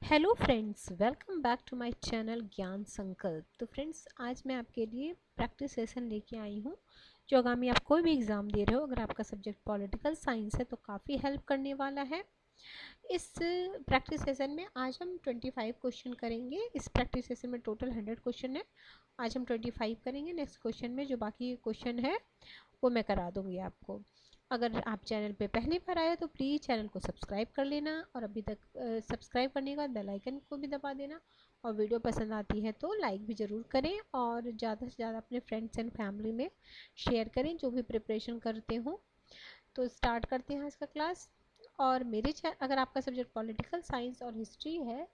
Hello friends, welcome back to my channel Gyan Sankalp. तो friends, आज मैं आपके लिए प्रैक्टिस सेशन लेके आई हूँ जो आगामी आप कोई भी एग्ज़ाम दे रहे हो, अगर आपका सब्जेक्ट पॉलिटिकल साइंस है तो काफ़ी हेल्प करने वाला है। इस प्रैक्टिस सेशन में आज हम 25 क्वेश्चन करेंगे। इस प्रैक्टिस सेशन में टोटल 100 क्वेश्चन है। आज हम 25 करेंगे। नेक्स्ट क्वेश्चन में जो बाकी क्वेश्चन है वो मैं करा दूँगी आपको। अगर आप चैनल पे पहली बार आए तो प्लीज़ चैनल को सब्सक्राइब कर लेना और अभी तक सब्सक्राइब करने के बाद बेल आइकन को भी दबा देना। और वीडियो पसंद आती है तो लाइक भी ज़रूर करें और ज़्यादा से ज़्यादा अपने फ्रेंड्स एंड फैमिली में शेयर करें जो भी प्रिपरेशन करते हो। तो स्टार्ट करते हैं आज का क्लास। और अगर आपका सब्जेक्ट पॉलिटिकल साइंस और हिस्ट्री है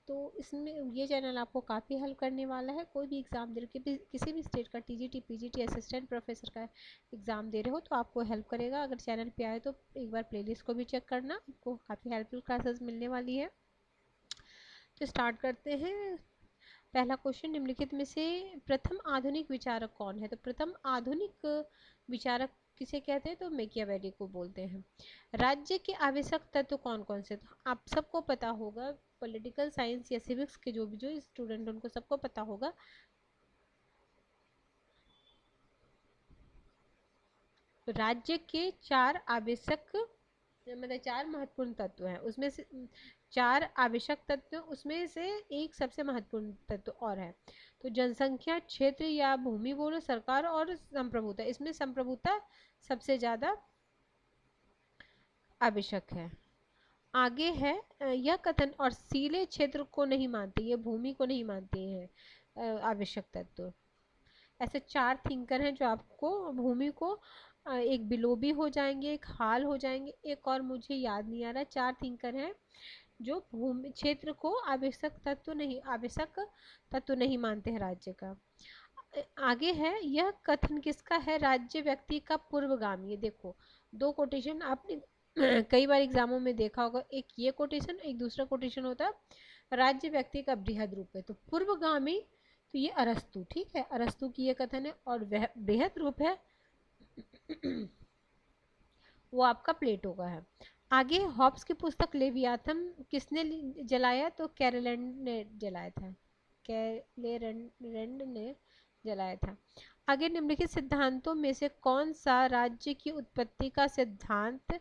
तो इसमें ये चैनल आपको काफ़ी हेल्प करने वाला है। कोई भी एग्ज़ाम दे रहे किसी भी स्टेट का टीजीटी पीजीटी असिस्टेंट प्रोफेसर का एग्ज़ाम दे रहे हो तो आपको हेल्प करेगा। अगर चैनल पे आए तो एक बार प्लेलिस्ट को भी चेक करना, आपको काफ़ी हेल्पफुल क्लासेस मिलने वाली है। तो स्टार्ट करते हैं। पहला क्वेश्चन, निम्नलिखित में से प्रथम आधुनिक विचारक कौन है? तो प्रथम आधुनिक विचारक किसे कहते हैं? तो मैकियावेली को बोलते हैं। राज्य के आवश्यक तत्व कौन कौन से? तो आप सबको पता होगा, पॉलिटिकल साइंस या सिविक्स के जो स्टूडेंट उनको सबको पता होगा, राज्य के चार आवश्यक मतलब चार महत्वपूर्ण तत्व हैं। उसमें से चार आवश्यक तत्व, उसमें से एक सबसे महत्वपूर्ण तत्व और है। तो जनसंख्या, क्षेत्र या भूमि बोलो, सरकार और संप्रभुता। इसमें संप्रभुता सबसे ज्यादा आवश्यक है। आगे है यह कथन और सीले क्षेत्र को नहीं मानते, ये भूमि को नहीं मानते हैं आवश्यक तत्व। ऐसे चार थिंकर हैं जो आपको भूमि को एक बिलोबी हो जाएंगे, एक हाल हो जाएंगे, एक और मुझे याद नहीं आ रहा। चार थिंकर हैं जो भूमि क्षेत्र को आवश्यक तत्व नहीं मानते हैं राज्य का। आगे है यह कथन किसका है? राज्य व्यक्ति का पूर्वगामी। ये देखो, दो कोटेशन आपने कई बार एग्जामों में देखा होगा। एक ये कोटेशन, एक दूसरा कोटेशन होता है राज्य व्यक्ति का बृहद रूप है। तो पूर्वगामी तो ये अरस्तु, ठीक है, अरस्तु की ये कथन है। और वह बृहद रूप है वो आपका प्लेटो का है। आगे हॉब्स की पुस्तक लेवियाथन किसने जलाया? तो कैरलैंड ने जलाया था, कैलेरैंड ने जलाया था। आगे निम्नलिखित सिद्धांतों में से कौन सा राज्य की उत्पत्ति का सिद्धांत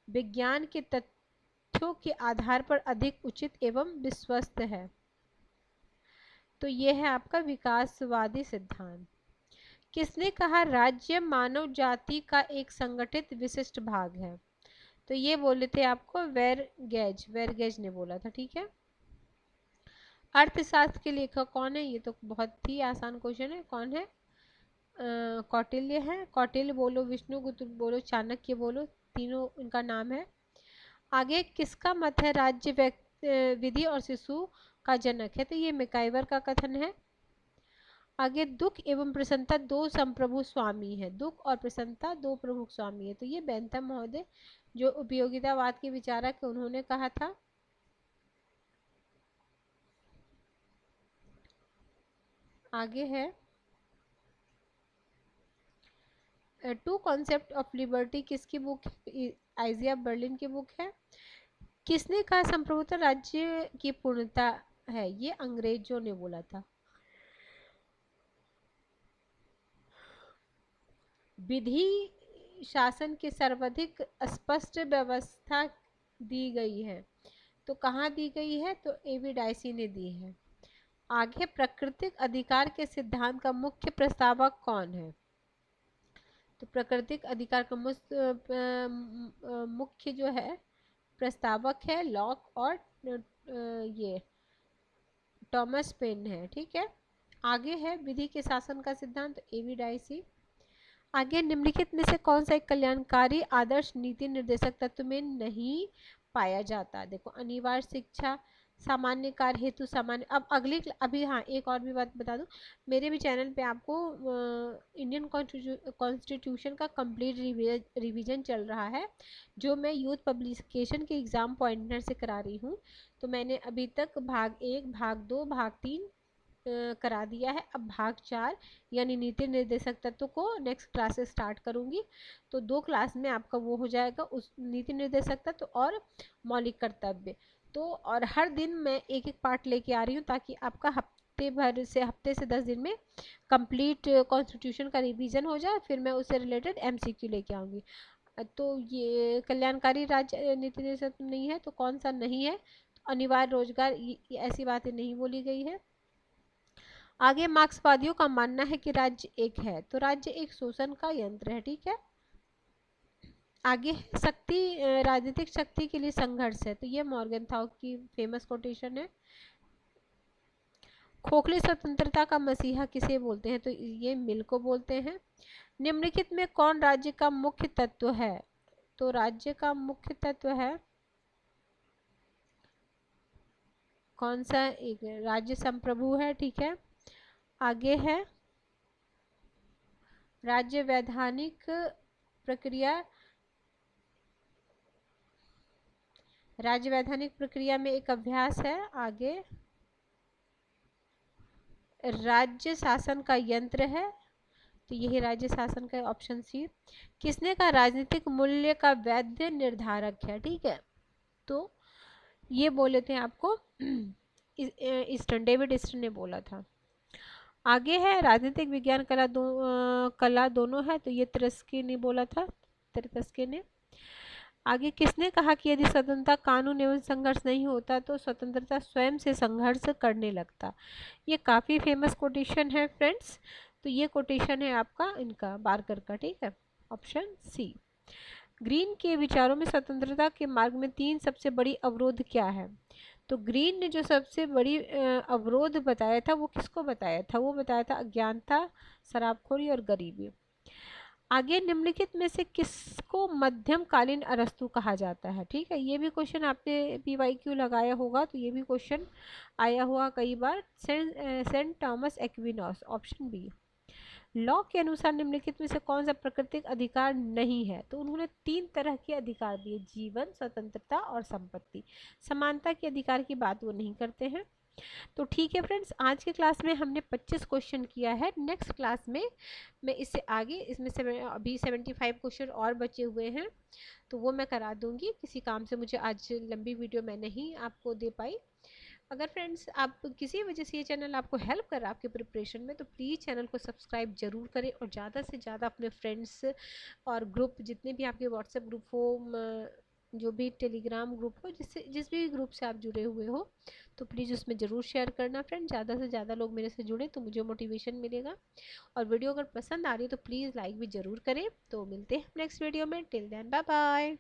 विज्ञान के तथ्यों के आधार पर अधिक उचित एवं विश्वस्त है? तो ये है आपका विकासवादी सिद्धांत। किसने कहा राज्य मानव जाति का एक संगठित विशिष्ट भाग है? तो ये बोले थे आपको वेरगेज ने बोला था, ठीक है। अर्थशास्त्र के लेखक कौन है? ये तो बहुत ही आसान क्वेश्चन है। कौन है? कौटिल्य है। कौटिल्य बोलो, विष्णुगुप्त बोलो, चाणक्य बोलो, तीनों इनका नाम है। आगे किसका मत है राज्य विधि और शिशु का जनक है? तो ये मैकाइवर का कथन है। आगे दुख एवं प्रसन्नता दो संप्रभु स्वामी है, दुख और प्रसन्नता दो प्रमुख स्वामी है। तो ये बेंथम महोदय जो उपयोगितावाद के विचारक है उन्होंने कहा था। आगे है टू कॉन्सेप्ट ऑफ लिबर्टी, किसकी बुक है? आइजिया बर्लिन की बुक है। किसने कहा संप्रभुता राज्य की पूर्णता है? ये अंग्रेजों ने बोला था। विधि शासन की सर्वाधिक स्पष्ट व्यवस्था दी गई है, तो कहाँ दी गई है? तो एवी डाइसी ने दी है। आगे प्राकृतिक अधिकार के सिद्धांत का मुख्य प्रस्तावक कौन है? तो प्राकृतिक अधिकार का मुख्य जो है प्रस्तावक है लॉक और ये थॉमस पेन है, ठीक है। आगे है विधि के शासन का सिद्धांत, एवी डाइसी। आगे निम्नलिखित में से कौन सा एक कल्याणकारी आदर्श नीति निर्देशक तत्व में नहीं पाया जाता? देखो, अनिवार्य शिक्षा, सामान्य कार्य हेतु सामान्य। अब अभी हाँ, एक और भी बात बता दूं, मेरे भी चैनल पे आपको इंडियन कॉन्स्टिट्यूशन का कंप्लीट रिवीजन चल रहा है जो मैं यूथ पब्लिकेशन के एग्जाम पॉइंटर से करा रही हूँ। तो मैंने अभी तक भाग 1, भाग 2, भाग 3 करा दिया है। अब भाग 4 यानी नीति निर्देशक तत्व को नेक्स्ट क्लास से स्टार्ट करूंगी। तो 2 क्लास में आपका वो हो जाएगा, उस नीति निर्देशक तत्व और मौलिक कर्तव्य। तो और हर दिन मैं एक एक पार्ट लेके आ रही हूँ ताकि आपका हफ्ते से 10 दिन में कंप्लीट कॉन्स्टिट्यूशन का रिवीजन हो जाए, फिर मैं उससे रिलेटेड एमसीक्यू लेके आऊँगी। तो ये कल्याणकारी राज्य नीति निर्देशक नहीं है तो कौन सा नहीं है, तो अनिवार्य रोजगार, ये ऐसी बातें नहीं बोली गई है। आगे मार्क्सवादियों का मानना है कि राज्य एक है, तो राज्य एक शोषण का यंत्र है, ठीक है। आगे शक्ति, राजनीतिक शक्ति के लिए संघर्ष है, तो ये मॉर्गनथाउ की फेमस कोटेशन है। खोखली स्वतंत्रता का मसीहा किसे बोलते हैं, तो ये मिल को बोलते हैं। निम्नलिखित में कौन राज्य का मुख्य तत्व है, तो राज्य का मुख्य तत्व है कौन सा, एक राज्य संप्रभु है, ठीक है। आगे है राज्य वैधानिक प्रक्रिया, राज्य वैधानिक प्रक्रिया में एक अभ्यास है। आगे राज्य शासन का यंत्र है, तो यही राज्य शासन का ऑप्शन सी। किसने का राजनीतिक मूल्य का वैध निर्धारक है, ठीक है, तो ये बोले थे आपको ईस्टर्न, डेविड ईस्टर्न ने बोला था। आगे है राजनीतिक विज्ञान कला दोनों है, तो ये त्रेस्की ने बोला था, त्रेस्की ने। आगे किसने कहा कि यदि स्वतंत्रता कानून एवं संघर्ष नहीं होता तो स्वतंत्रता स्वयं से संघर्ष करने लगता। ये काफ़ी फेमस कोटेशन है फ्रेंड्स, तो ये कोटेशन है आपका इनका बारकर का, ठीक है, ऑप्शन सी। ग्रीन के विचारों में स्वतंत्रता के मार्ग में 3 सबसे बड़ी अवरोध क्या है, तो ग्रीन ने जो सबसे बड़ी अवरोध बताया था वो किसको बताया था, वो बताया था अज्ञानता, शराबखोरी और गरीबी। आगे निम्नलिखित में से किसको मध्यमकालीन अरस्तु कहा जाता है, ठीक है, ये भी क्वेश्चन आपने पीवाईक्यू लगाया होगा, तो ये भी क्वेश्चन आया हुआ कई बार। Saint Thomas Aquinas, option B. Locke के अनुसार निम्नलिखित में से कौन सा प्राकृतिक अधिकार नहीं है, तो उन्होंने 3 तरह के अधिकार दिए, जीवन, स्वतंत्रता और संपत्ति। समानता के अधिकार की बात वो नहीं करते हैं। तो ठीक है फ्रेंड्स, आज के क्लास में हमने 25 क्वेश्चन किया है। नेक्स्ट क्लास में मैं इससे आगे, इसमें से अभी 75 क्वेश्चन और बचे हुए हैं, तो वो मैं करा दूंगी। किसी काम से मुझे आज लंबी वीडियो मैं नहीं आपको दे पाई। अगर फ्रेंड्स आप किसी वजह से ये चैनल आपको हेल्प कर रहा है आपके प्रिपरेशन में, तो प्लीज़ चैनल को सब्सक्राइब जरूर करें और ज़्यादा से ज़्यादा अपने फ्रेंड्स और ग्रुप, जितने भी आपके व्हाट्सएप ग्रुप हो, जो भी टेलीग्राम ग्रुप हो, जिस भी ग्रुप से आप जुड़े हुए हो, तो प्लीज़ उसमें ज़रूर शेयर करना फ्रेंड। ज़्यादा से ज़्यादा लोग मेरे से जुड़े तो मुझे मोटिवेशन मिलेगा। और वीडियो अगर पसंद आ रही है तो प्लीज़ लाइक भी ज़रूर करें। तो मिलते हैं नेक्स्ट वीडियो में, टिल देन बाय बाय।